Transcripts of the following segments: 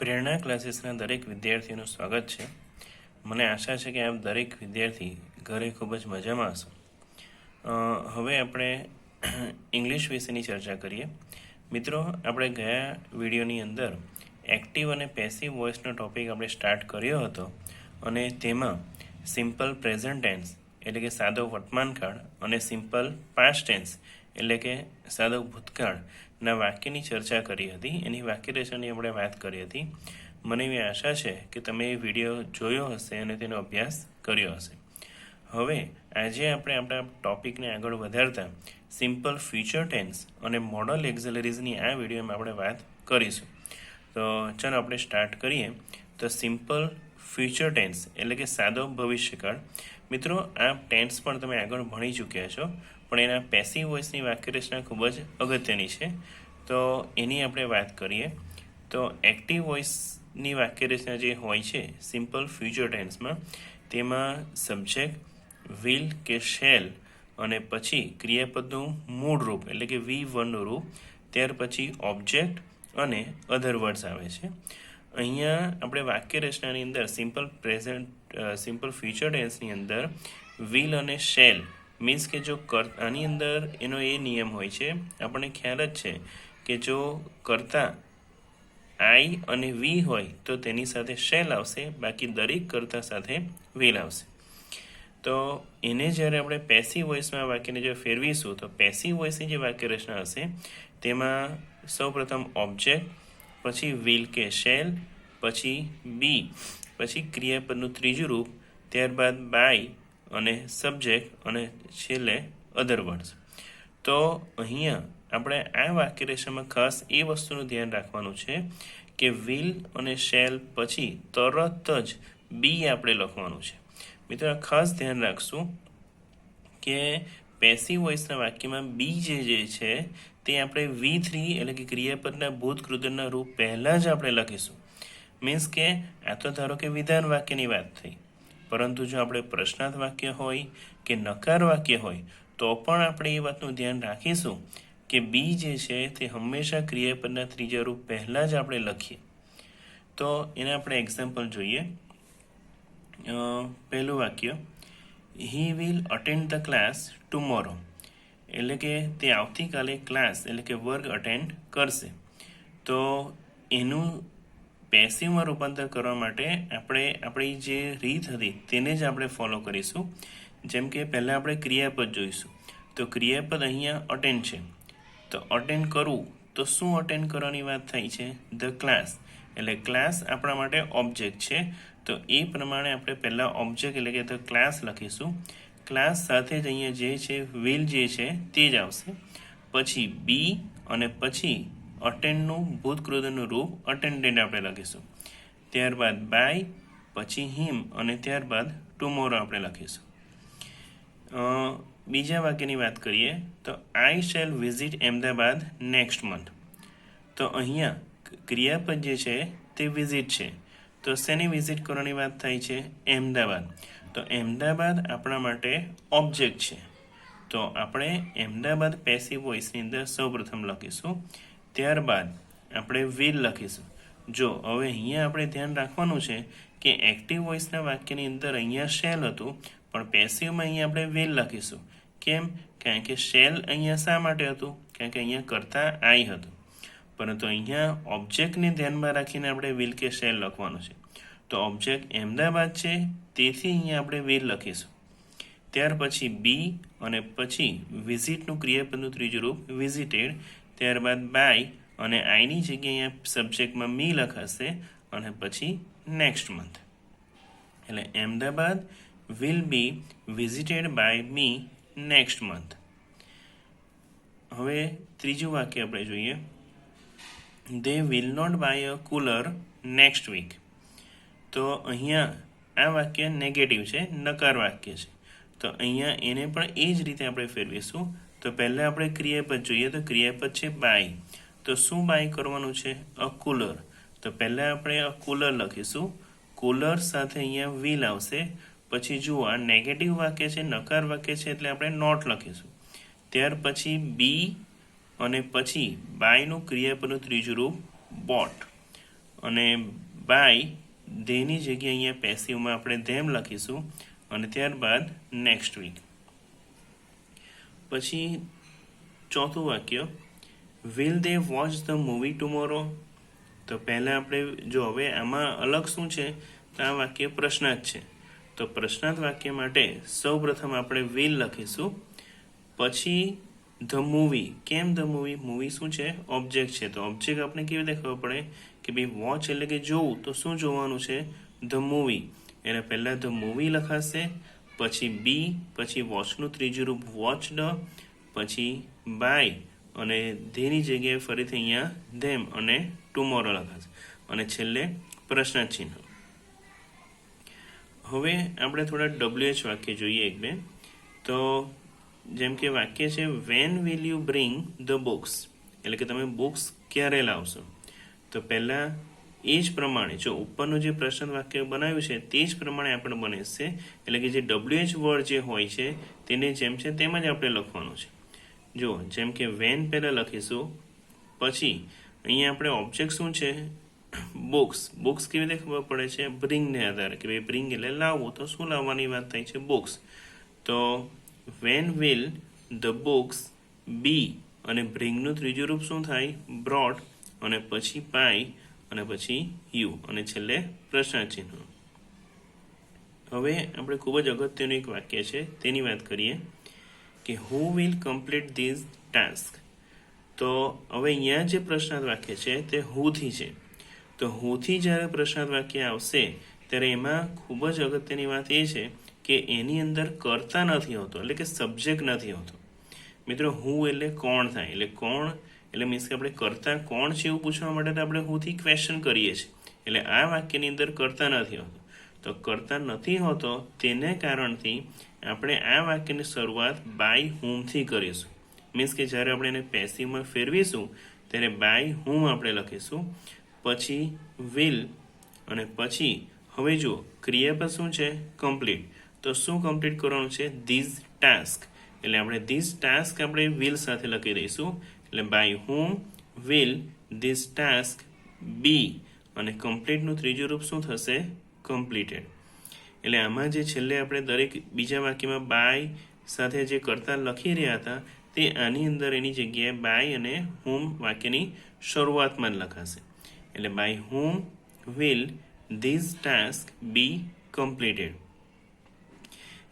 પ્રેરણા ક્લાસીસના દરેક વિદ્યાર્થીઓનું સ્વાગત છે. મને આશા છે કે આપ દરેક વિદ્યાર્થી ઘરે ખૂબ જ મજામાં હશો. હવે આપણે ઇંગ્લિશ વિશેની ચર્ચા કરીએ. મિત્રો, આપણે ગયા વિડીયોની અંદર એક્ટિવ અને પેસિવ વોઇસનો ટોપિક આપણે સ્ટાર્ટ કર્યો હતો અને તેમાં સિમ્પલ પ્રેઝન્ટ ટેન્સ એટલે કે સાદો વર્તમાનકાળ અને સિમ્પલ પાસ્ટ ટેન્સ એટલે કે સાદો ભૂતકાળના વાક્યની ચર્ચા કરી હતી. એની વાક્ય રચનાની આપણે વાત કરી હતી. મને એવી આશા છે કે તમે એ વિડીયો જોયો હશે અને તેનો અભ્યાસ કર્યો હશે. હવે આજે આપણે આપણા ટોપિકને આગળ વધારતા સિમ્પલ ફ્યુચર ટેન્સ અને મોડલ એક્ઝલરીઝની આ વિડીયોમાં આપણે વાત કરીશું. તો ચાલો આપણે સ્ટાર્ટ કરીએ. તો સિમ્પલ ફ્યુચર ટેન્સ એટલે કે સાદો ભવિષ્યકાળ. મિત્રો, આ ટેન્સ પણ તમે આગળ ભણી ચૂક્યા છો, પણ એના પેસિવ વોઇસની વાક્ય રચના ખૂબ જ અગત્યની છે. તો એની આપણે વાત કરીએ. તો એક્ટિવ વોઇસની વાક્ય રચના જે હોય છે સિમ્પલ ફ્યુચર ટેન્સમાં, તેમાં સબ્જેક્ટ, વિલ કે શેલ અને પછી ક્રિયાપદનું મૂળ રૂપ એટલે કે V1નું રૂપ, ત્યાર પછી ઓબ્જેક્ટ અને અધર વર્ડ્સ આવે છે. અહીંયા આપણે વાક્ય રચનાની અંદર સિમ્પલ ફ્યુચર ટેન્સની અંદર વિલ અને શેલ મીન્સ કે જો આની અંદર એનો એ નિયમ હોય છે, આપણને ખ્યાલ જ છે કે જો કરતા આઈ અને વી હોય તો તેની સાથે શેલ આવશે, બાકી દરેક કરતા સાથે વિલ આવશે. તો એને જ્યારે આપણે પેસિવ વોઇસમાં વાક્યને જો ફેરવીશું તો પેસિવ વોઇસની જે વાક્ય રચના હશે તેમાં સૌપ્રથમ ઓબ્જેક્ટ, પછી વિલ કે શેલ, પછી બી, પછી ક્રિયાપદનું ત્રીજું રૂપ, ત્યારબાદ બાય અને સબ્જેક્ટ અને છેલ્લે અધર વર્ડ્સ. તો અહીંયા આપણે આ વાક્ય રચનામાં ખાસ એ વસ્તુનું ધ્યાન રાખવાનું છે કે વિલ અને શેલ પછી તરત જ બી આપણે લખવાનું છે. મિત્રો, ખાસ ધ્યાન રાખશું કે પેસિવ વોઇસના વાક્યમાં બી જે છે તે આપણે V3 એટલે કે ક્રિયાપદના ભૂતકૃદના રૂપ પહેલાં જ આપણે લખીશું. મીન્સ કે આ તો ધારો કે વિધાન વાક્યની વાત થઈ, પરંતુ જો આપણે પ્રશ્નાર્થ વાક્ય હોય કે નકાર વાક્ય હોય તો પણ આપણે એ વાતનું ધ્યાન રાખીશું કે બી જે છે તે હંમેશા ક્રિયાપદના ત્રીજા રૂપ પહેલાં જ આપણે લખીએ. તો એને આપણે એક્ઝામ્પલ જોઈએ. પહેલું વાક્ય, he will attend the class tomorrow એટલે કે તે આવતીકાલે ક્લાસ એટલે કે વર્ગ અટેન્ડ કરશે. તો એનું પેસિવમાં રૂપાંતર કરવા માટે આપણે આપણી જે રીત હતી તેને જ આપણે ફોલો કરીશું. જેમ કે પહેલાં આપણે ક્રિયાપદ જોઈશું. તો ક્રિયાપદ અહીંયા અટેન્ડ છે, તો અટેન્ડ કરવું, તો શું અટેન્ડ કરવાની વાત થઈ છે? ધ ક્લાસ, એટલે ક્લાસ આપણા માટે ઓબ્જેક્ટ છે. તો એ પ્રમાણે આપણે પહેલાં ઓબ્જેક્ટ એટલે કે ધ ક્લાસ લખીશું. ક્લાસ સાથે જ અહીંયા જે છે વિલ જે છે તે જ આવશે, પછી બી અને પછી અટેન્ડનું ભૂતકૃદનું રૂપ અટેન્ડેડ આપણે લખીશું. ત્યારબાદ બાય, પછી હિમ અને ત્યારબાદ ટુમોરો આપણે લખીશું. બીજા વાક્યની વાત કરીએ તો આઈ shell visit Ahmedabad next month. તો અહીંયા ક્રિયાપદ જે છે તે વિઝિટ છે. તો શેની વિઝિટ કરવાની વાત થાય છે? અમદાવાદ. તો અમદાવાદ આપણા માટે ઓબ્જેક્ટ છે. તો આપણે અમદાવાદ પેસિવ વોઇસની અંદર સૌપ્રથમ લખીશું, ત્યારબાદ આપણે વિલ લખીશું. જો હવે અહીંયા આપણે ધ્યાન રાખવાનું છે કે એક્ટિવ વોઇસના વાક્યની અંદર અહીંયા શેલ હતું, પણ પેસિવમાં અહીંયા આપણે વિલ લખીશું. કેમ? કારણ કે શેલ અહીંયા શા માટે હતું? કારણ કે અહીંયા કરતા આઈ હતું, પરંતુ અહીંયા ઓબ્જેક્ટને ધ્યાનમાં રાખીને આપણે વિલ કે શેલ લખવાનું છે. તો ઓબ્જેક્ટ અમદાવાદ છે, તેથી અહીંયા આપણે વિલ લખીશું. ત્યાર પછી બી અને પછી વિઝિટનું ક્રિયાપદનું ત્રીજું રૂપ વિઝિટેડ, ત્યારબાદ બાય અને આઈની જગ્યાએ અહીંયા સબ્જેક્ટમાં મી લખાશે અને પછી નેક્સ્ટ મંથ. એટલે Ahmedabad will be visited by me next month. હવે ત્રીજું વાક્ય આપણે જોઈએ. They will not buy a cooler next week. તો અહીંયા આ વાક્ય નેગેટિવ છે, નકાર વાક્ય છે. તો અહીંયા એને પણ એ જ રીતે આપણે ફેરવીશું. તો પહેલાં આપણે ક્રિયાપદ જોઈએ. તો ક્રિયાપદ છે બાય. તો શું બાય કરવાનું છે? અ કુલર. તો પહેલાં આપણે અ કુલર લખીશું. કુલર સાથે અહીંયા વિલ આવશે. પછી જુઓ, આ નેગેટિવ વાક્ય છે, નકાર વાક્ય છે, એટલે આપણે નોટ લખીશું. ત્યાર પછી બી અને પછી બાયનું ક્રિયાપદનું ત્રીજું રૂપ બોટ. અને બાય ધેની જગ્યાએ અહીંયા પેસિવમાં આપણે ધેમ લખીશું અને ત્યારબાદ નેક્સ્ટ વીક. પછી ચોથું વાક્ય, will they watch the movie tomorrow? તો પહેલાં આપણે જો હવે આમાં અલગ શું છે, તો આ વાક્ય પ્રશ્નાર્થ છે. તો પ્રશ્નાર્થ વાક્ય માટે સૌ પ્રથમ આપણે વિલ લખીશું, પછી ધ મૂવી. કેમ ધ મૂવી? મૂવી શું છે? ઓબ્જેક્ટ છે. તો ઓબ્જેક્ટ આપણે કેવી રીતે ખબર પડે કે ભાઈ વોચ એટલે કે જોવું, તો શું જોવાનું છે? The movie. એટલે પહેલાં ધ મૂવી લખાશે, પછી બી, પછી વોચનું ત્રીજું રૂપ વોચડ, પછી બાય અને ધેની જગ્યાએ ફરીથી અહીંયા ધેમ અને ટુમોરો લખાશે અને છેલ્લે પ્રશ્ન ચિહ્ન. હવે આપણે થોડા WH વાક્ય જોઈએ એક બે. તો જેમ કે વાક્ય છે when will you bring the books, એટલે કે તમે બુક્સ ક્યારે લાવશો? તો પહેલાં એ જ પ્રમાણે જો ઉપરનું જે પ્રશ્ન વાક્ય બનાવ્યું છે તે જ પ્રમાણે આપણે બનશે. એટલે કે જે WH વર્ડ જે હોય છે તેને જેમ છે તેમ જ આપણે લખવાનું છે. જો જેમ કે વેન પહેલાં લખીશું, પછી અહીંયા આપણે ઓબ્જેક્ટ શું છે? બુક્સ. બુક્સ કેવી રીતે ખબર પડે છે? બ્રિંગને આધારે, કે ભાઈ બ્રિંગ એટલે લાવવું, તો શું લાવવાની વાત થાય છે? બુક્સ. તો વેન વિલ ધ બુક્સ બી, અને બ્રિંગનું ત્રીજું રૂપ શું થાય? બ્રોટ, અને પછી પાય, અને પછી યુ, અને છેલ્લે પ્રશ્ન ચિહ્ન. હવે આપણે ખૂબ જ અગત્યનું એક વાક્ય છે તેની વાત કરીએ કે who will complete this task. તો હવે અહીંયા જે પ્રશ્નાર્થ વાક્ય છે તે હુથી છે. તો હુથી જ્યારે પ્રશ્નાર્થ વાક્ય આવશે ત્યારે એમાં ખૂબ જ અગત્યની વાત એ છે કે એની અંદર કર્તા નથી હોતો, એટલે કે સબ્જેક્ટ નથી હોતો. મિત્રો હુ એટલે કોણ થાય, એટલે કોણ એટલે મીન્સ કે આપણે કર્તા કોણ છે એવું પૂછવા માટે તો આપણે હુથી ક્વેશ્ચન કરીએ છીએ. એટલે આ વાક્યની અંદર કર્તા નથી હોતો. તો કર્તા નથી હોતો તેને કારણથી આપણે આ વાક્યની શરૂઆત બાય હુમથી કરીશું. મીન્સ કે જ્યારે આપણે એને પેસિવમાં ફેરવીશું ત્યારે બાય હુમ આપણે લખીશું, પછી વિલ, અને પછી હવે જુઓ ક્રિયાપદ શું છે? કમ્પ્લીટ. તો શું કમ્પ્લીટ કરવાનું છે? This task. એટલે આપણે ધીઝ ટાસ્ક આપણે વિલ સાથે લખી દઈશું. એટલે by whom will this task be, અને કમ્પ્લીટનું ત્રીજું રૂપ શું થશે? કમ્પ્લીટેડ. એટલે આમાં જે છેલ્લે આપણે દરેક બીજા વાક્યમાં બાય સાથે જે કરતા લખી રહ્યા હતા તે આની અંદર એની જગ્યાએ બાય અને હુમ વાક્યની શરૂઆતમાં જ લખાશે. એટલે by whom will this task be completed.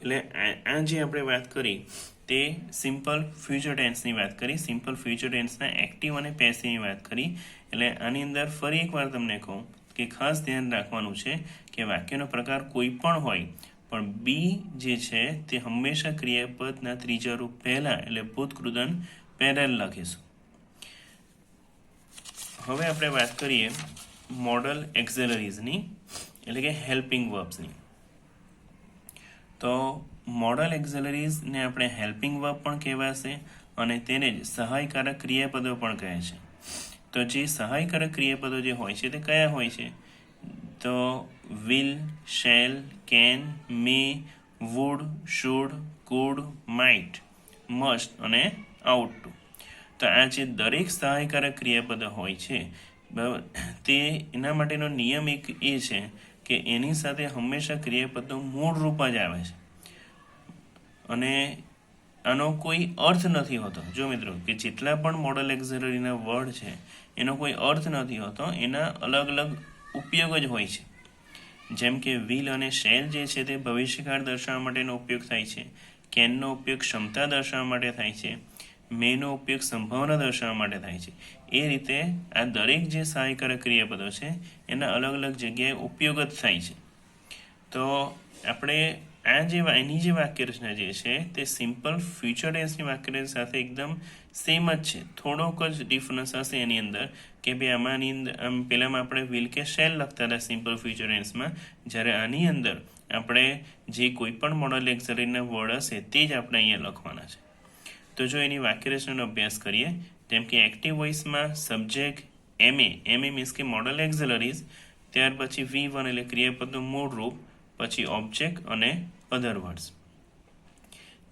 એટલે આ જે આપણે વાત કરી તે સિમ્પલ ફ્યુચર ટેન્સની વાત કરી, સિમ્પલ ફ્યુચર ટેન્સના એક્ટિવ અને પેસિવની વાત કરી. એટલે આની અંદર ફરી એકવાર તમને કહું કે ખાસ ધ્યાન રાખવાનું છે કે વાક્યનો પ્રકાર કોઈ પણ હોય પણ બી જે છે તે હંમેશા ક્રિયાપદના ત્રીજા રૂપ પહેલાં એટલે ભૂતકૃદન પહેલાં લખીશું. હવે આપણે વાત કરીએ મોડલ એક્ઝેલરીઝની, એટલે કે હેલ્પિંગ વર્બ્સની. તો મોડલ એક્ઝેલરીઝને આપણે હેલ્પિંગ વર્બ પણ કહેવાશે અને તેને જ સહાયકારક ક્રિયાપદો પણ કહે છે. તો જે સહાયકારક ક્રિયાપદો જે હોય છે તે કયા હોય છે? તો will, shall, can, may, would, should, could, might, must અને આઉટ ટુ. તો આ જે દરેક સહાયકારક ક્રિયાપદો હોય છે બરાબર, તે એના માટેનો નિયમ એક એ છે કે એની સાથે હંમેશા ક્રિયાપદનું મૂળ રૂપ જ આવે છે અને આનો કોઈ અર્થ નથી હોતો. જો મિત્રો કે જેટલા પણ મોડલ એક્ઝેલરીના વર્ડ છે એનો કોઈ અર્થ નથી હોતો, એના અલગ અલગ ઉપયોગ જ હોય છે. જેમ કે વિલ અને શેલ જે છે તે ભવિષ્યકાળ દર્શાવવા માટેનો ઉપયોગ થાય છે, કેનનો ઉપયોગ ક્ષમતા દર્શાવવા માટે થાય છે, મેનો ઉપયોગ સંભાવના દર્શાવવા માટે થાય છે. એ રીતે આ દરેક જે સહાયકારક ક્રિયાપદો છે એના અલગ અલગ જગ્યાએ ઉપયોગ જ થાય છે. તો આપણે આ જે એની જે વાક્યરચના જે છે તે સિમ્પલ ફ્યુચર ટેન્સની વાક્યરચના સાથે એકદમ સેમ જ છે. થોડોક જ ડિફરન્સ હશે એની અંદર કે ભાઈ આમાંની અંદર પહેલાંમાં આપણે વિલ કે શેલ લખતા હતા સિમ્પલ ફ્યુચર ટેન્સમાં, જ્યારે આની અંદર આપણે જે કોઈ પણ મોડલ એક્ઝેલરીના વર્ડ હશે તે જ આપણે અહીંયા લખવાના છે. તો જો એની વાક્યરચનાનો અભ્યાસ કરીએ, જેમ કે એક્ટિવ વોઇસમાં સબ્જેક્ટ એમએ મીન્સ કે મોડલ એક્ઝેલરીઝ, ત્યાર પછી V1 એટલે ક્રિયાપદનું મૂળ રૂપ, પછી ઓબ્જેક્ટ અને અધર વર્ડ્સ.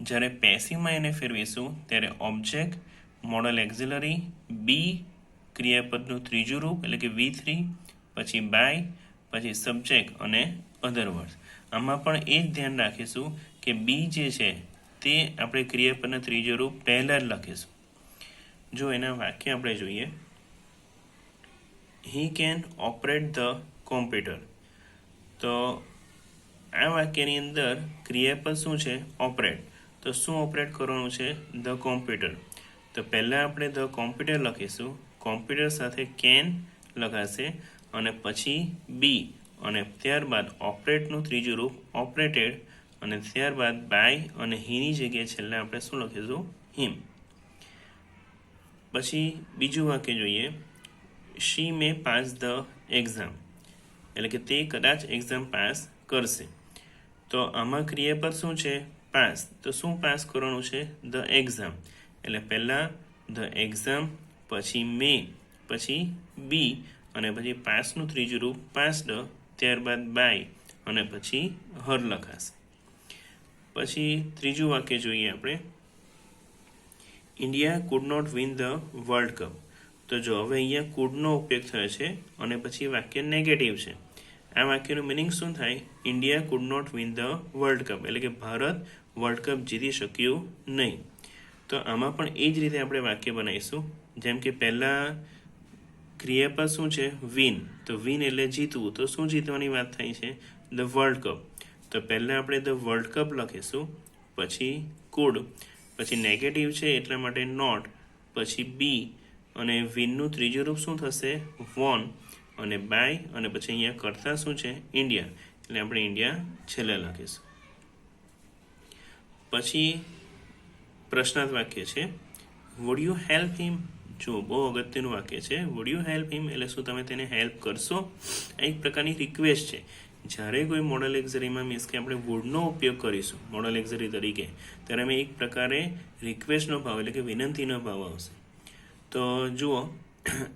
જ્યારે પેસિવમાં એને ફેરવીશું ત્યારે ઓબ્જેક્ટ, મોડલ એક્ઝિલરી, બી ક્રિયાપદનું ત્રીજું રૂપ એટલે કે V3, પછી બાય, પછી સબ્જેક્ટ અને અધર વર્ડ્સ. આમાં પણ એ જ ધ્યાન રાખીશું કે બી જે છે તે આપણે ક્રિયાપદના ત્રીજો રૂપ પહેલાં જ લખીશું. જો એના વાક્ય આપણે જોઈએ, he can operate the computer. તો આ વાક્યની અંદર ક્રિયાપદ શું છે? ઓપરેટ. તો શું ઓપરેટ કરવાનું છે? The computer. તો પહેલાં આપણે ધ કોમ્પ્યુટર લખીશું, કોમ્પ્યુટર સાથે કેન લખાશે અને પછી બી અને ત્યારબાદ ઓપરેટનું ત્રીજું રૂપ ઓપરેટેડ અને ત્યારબાદ બાય અને હીની જગ્યાએ છેલ્લે આપણે શું લખીશું? હિમ. પછી બીજું વાક્ય જોઈએ, શી મે પાસ ધ એક્ઝામ, એટલે કે તે કદાચ એક્ઝામ પાસ કરશે. તો આમાં ક્રિયાપદ શું છે? પાસ. તો શું પાસ કરવાનું છે? The exam. એટલે પહેલાં ધ એક્ઝામ, પછી મે, પછી બી અને પછી પાસનું ત્રીજું રૂપ પાસ્ડ, ત્યારબાદ બાય અને પછી હર લખાશે. પછી ત્રીજું વાક્ય જોઈએ આપણે, India could not win the world cup. તો જો હવે અહીંયા કુડનો ઉપયોગ થયો છે અને પછી વાક્ય નેગેટિવ છે. આ વાક્યનું મિનિંગ શું થાય? India could not win the world cup, એટલે કે ભારત વર્લ્ડ કપ જીતી શક્યું નહીં. તો આમાં પણ એ જ રીતે આપણે વાક્ય બનાવીશું. જેમ કે પહેલાં ક્રિયાપદ શું છે? વિન. તો વિન એટલે જીતવું. તો શું જીતવાની વાત થાય છે? The world cup. તો પહેલાં આપણે ધ વર્લ્ડ કપ લખીશું, પછી કુડ, પછી નેગેટિવ છે એટલા માટે નોટ, પછી બી અને વિનનું ત્રીજું રૂપ શું થશે? વોન અને બાય અને પછી અહીંયા કરતા શું છે? ઇન્ડિયા. એટલે આપણે ઇન્ડિયા છેલ્લે લખીશું. પછી પ્રશ્નાર્થ વાક્ય છે, વુડ યુ હેલ્પ હિમ. જો બહુ અગત્યનું વાક્ય છે. વુડ યુ હેલ્પ હિમ એટલે શું તમે તેને હેલ્પ કરશો? આ એક પ્રકારની રિક્વેસ્ટ છે. જ્યારે કોઈ મોડલ એક્ઝરીમાં મીન્સ કે આપણે વુડનો ઉપયોગ કરીશું મોડલ એક્ઝરી તરીકે, ત્યારે અમે એક પ્રકારે રિક્વેસ્ટનો ભાવ એટલે કે વિનંતીનો ભાવ આવશે. તો જુઓ,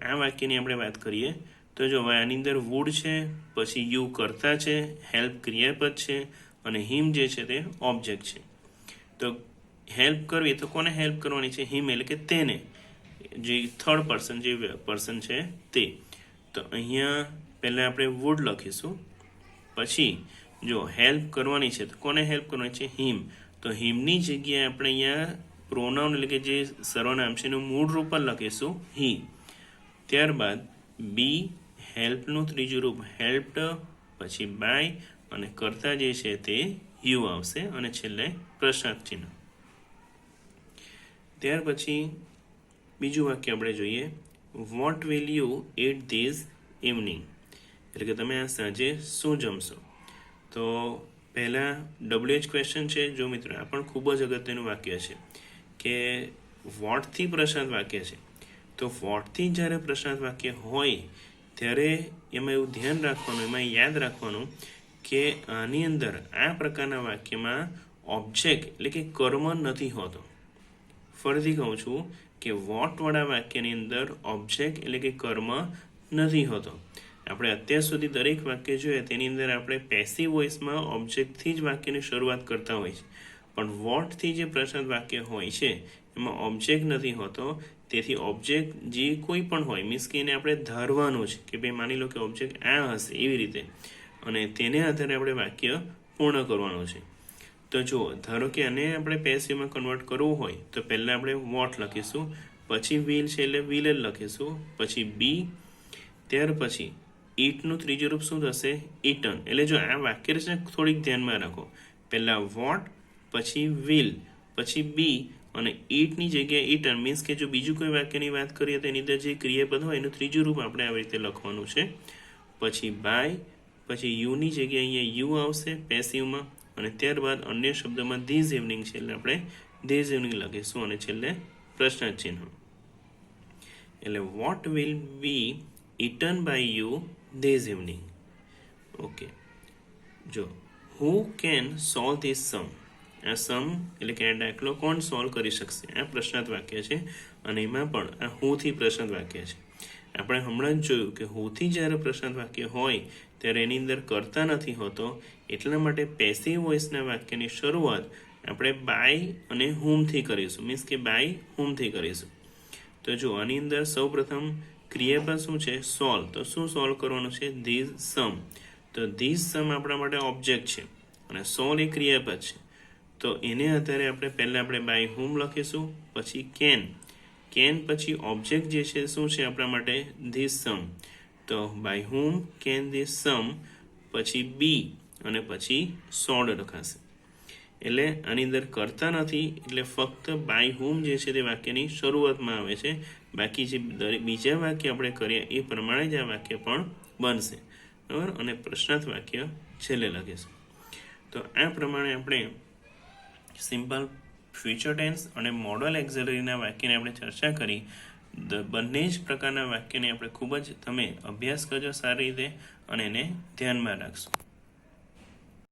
આ વાક્યની આપણે વાત કરીએ તો જો આની અંદર વુડ છે, પછી યુ કરતા છે, હેલ્પ ક્રિયાપદ છે અને હિમ જે છે તે ઓબ્જેક્ટ છે. તો હેલ્પ કરવી તો કોને હેલ્પ કરવાની છે? હિમ એટલે કે તેને, જે થર્ડ પર્સન જે પર્સન છે તે. તો અહીંયા પહેલાં આપણે વુડ લખીશું, પછી જો હેલ્પ કરવાની છે તો કોને હેલ્પ કરવાની છે? હિમ. તો હિમની જગ્યાએ આપણે અહીંયા પ્રોનાઉન એટલે કે જે સર્વનામ છે એનું મૂળ રૂપ પર લખીશું હી. ત્યારબાદ બી, હેલ્પનું ત્રીજું રૂપ હેલ્પ્ડ, પછી બાય અને કરતા જે છે તે યુ આવશે અને છેલ્લે પ્રશ્નાર્થ ચિહ્ન. ત્યાર પછી બીજું વાક્ય આપણે જોઈએ, what will you it this evening, એટલે કે તમે આ સાંજે શું જમશો. તો પહેલાં WH ક્વેશ્ચન છે. જો મિત્રો આ પણ ખૂબ જ અગત્યનું વાક્ય છે કે વોટથી પ્રશ્નાર્થ વાક્ય છે. તો વોટથી જ્યારે પ્રશ્નાર્થ વાક્ય હોય ત્યારે એમાં એવું ધ્યાન રાખવાનું, એમાં યાદ રાખવાનું કે આની અંદર આ પ્રકારના વાક્યમાં ઓબ્જેક્ટ એટલે કે કર્મ નથી હોતો. ફરીથી કહું છું કે વોટવાળા વાક્યની અંદર ઓબ્જેક્ટ એટલે કે કર્મ નથી હોતો. આપણે અત્યાર સુધી દરેક વાક્ય જોઈએ તેની અંદર આપણે પેસિવ વોઇસમાં ઓબ્જેક્ટથી જ વાક્યની શરૂઆત કરતા હોય છે, પણ વોટથી જે પ્રશ્નાર્થ વાક્ય હોય છે એમાં ઓબ્જેક્ટ નથી હોતો. તેથી ઓબ્જેક્ટ જે કોઈ પણ હોય મીન્સ કે એને આપણે ધારવાનું છે કે ભાઈ માની લો કે ઓબ્જેક્ટ આ હશે એવી રીતે, અને તેને આધારે આપણે વાક્ય પૂર્ણ કરવાનું છે. તો જુઓ, ધારો કે આને આપણે પેસિવમાં કન્વર્ટ કરવું હોય તો પહેલાં આપણે વોટ લખીશું, પછી વિલ છે એટલે વિલ જ લખીશું, પછી બી, ત્યાર પછી ઈટનું ત્રીજું રૂપ શું થશે? ઇટન. એટલે જો આ વાક્ય છે થોડીક ધ્યાનમાં રાખો, પહેલાં વોટ, પછી વિલ, પછી બી અને ઈટની જગ્યાએ ઇટન. મીન્સ કે જો બીજું કોઈ વાક્યની વાત કરીએ તો એની અંદર જે ક્રિયાપદ હોય એનું ત્રીજું રૂપ આપણે આવી રીતે લખવાનું છે. પછી બાય, પછી યુની જગ્યાએ અહીંયા યુ આવશે પેસિવમાં અને ત્યારબાદ અન્ય શબ્દમાં ધીઝ ઇવનિંગ છે એટલે આપણે ધીઝ ઇવનિંગ લખીશું અને છેલ્લે પ્રશ્નાર્થ ચિહ્ન. એટલે what will be eaten by you these evening. Okay, જો who can solve this sum. આ સમ એટલે કે આ દાખલો કોણ સોલ્વ કરી શકશે? આ પ્રશ્નાર્થ વાક્ય છે અને એમાં પણ આ હુથી પ્રશ્નાર્થ વાક્ય છે. આપણે હમણાં જ જોયું કે હુથી જ્યારે પ્રશ્નાર્થ વાક્ય હોય ત્યારે એની અંદર કરતા નથી હોતો, એટલા માટે પેસિવ વોઇસના વાક્યની શરૂઆત આપણે બાય અને હુમથી કરીશું. મીન્સ કે બાય હુમથી કરીશું. તો જો આની અંદર સૌપ્રથમ ક્રિયાપદ શું છે? સોલ્વ. તો શું સોલ્વ કરવાનું છે? This sum. તો ધીસ સમ આપણા માટે ઓબ્જેક્ટ છે અને સોલ્વ એ ક્રિયાપદ છે. તો એને આધારે આપણે બાય હુમ લખીશું, પછી કેન પછી ઓબ્જેક્ટ જે છે શું છે આપણા માટે? This sum. તો by whom can this sum, પછી બી અને પછી સોલ્ડ લખાશે. એટલે આની અંદર કરતા નથી, એટલે ફક્ત બાય હુમ જે છે તે વાક્યની શરૂઆતમાં આવે છે. બાકી જે બીજા વાક્ય આપણે કરીએ એ પ્રમાણે જ આ વાક્ય પણ બનશે, બરાબર. અને પ્રશ્નાર્થ વાક્ય છેલ્લે લખીશું. તો આ પ્રમાણે આપણે સિમ્પલ ફ્યુચર ટેન્સ અને મોડલ એક્ઝિલરીના વાક્યની આપણે ચર્ચા કરી. બંને જ પ્રકારના વાક્યને આપણે ખૂબ જ તમે અભ્યાસ કરજો સારી રીતે અને એને ધ્યાનમાં રાખશો.